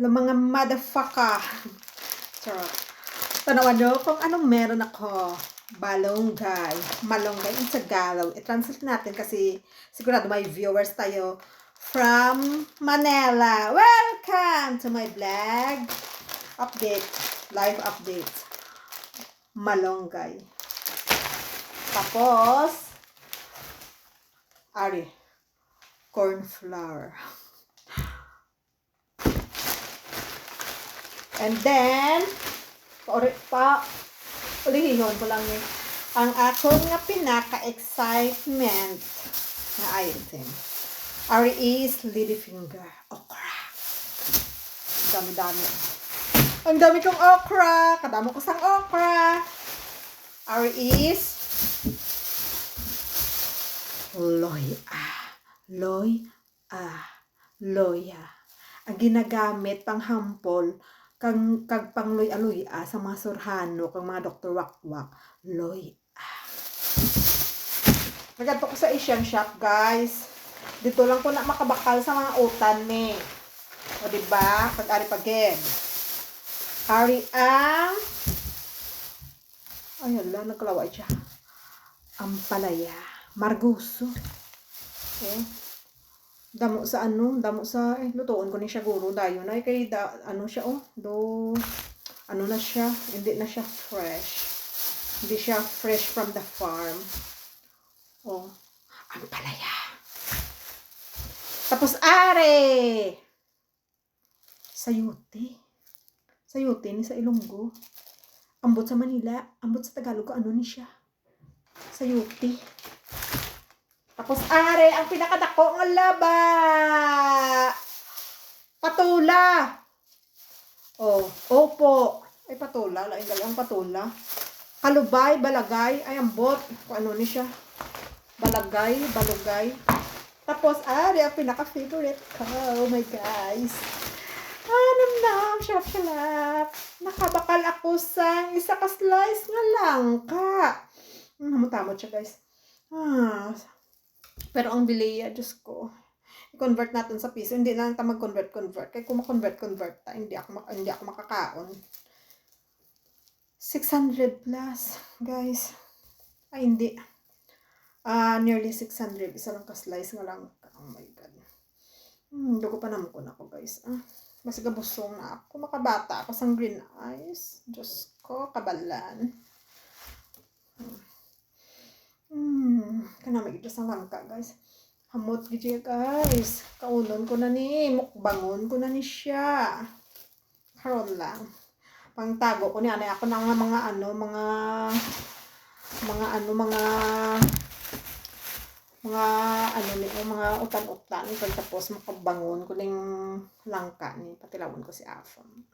mga motherfucker. Charot. Tanawan nyo kung anong meron ako. Balonggay. Malonggay in Tagalog. I-translate natin kasi sigurado may viewers tayo from Manila. Welcome to my vlog. Update. Live update. Malonggay. Tapos, corn flour. And then, ulihihon ko lang eh. Ang ako nga pinaka-excitement na item. Is ladyfinger. Okra. Dami-dami. Ang dami kong okra. Kadamo ko sang okra. Is loya. Ang ginagamit pang hampol kag pangloy-aloy sa mga surhano kang mga Dr. Wakwak. Loya. Nagadto ko sa Asian shop, guys. Dito lang ko na makabakal sa mga utan ni. O diba? Pag-ari pagin. Ari ang ayala, nagkalaway siya. Ampalaya. Marguso. Okay. Damo sa lutuon ko ni siya guro dayon ay kay siya na siya, hindi na siya fresh. Hindi siya fresh from the farm. Ang palaya. Tapos sayuti ni sa Ilonggo. Ambot sa Manila, ambot sa Tagalog ano ni siya? Sayuti. Tapos ang pinakadako ng laba. Patula. Opo. Ay patula, lain ang patula. Kalubay, balagay, ay ambot. Kung ano ni siya? Balugay. Tapos ang pinaka-favorite ko. Oh my guys. Sarap. Nakabakal ako sa isa ka slice nga langka. Hamot-hamot siya guys. Pero ang biliya, Diyos ko, i-convert natin sa piso. Hindi lang tayo mag-convert. Kaya kung ma-convert ta, hindi ako makakaon. 600 plus, guys. Ay, hindi. Nearly 600. Isa lang ka-slice nga lang. Oh my God. Dugo pa naman ko na ako, guys. Mas gabusong na ako. Makabata ako sa green eyes. Diyos ko, kabalan. Kanamay ito sa langka, guys. Hamot gito guys. Kaunon ko na ni. Mukbangon ko na ni siya. Karon lang. Pangtago ko ni anay ako ng mga utan-utan. Tapos makabangon ko ng langka ni. Patilawon ko si Afam.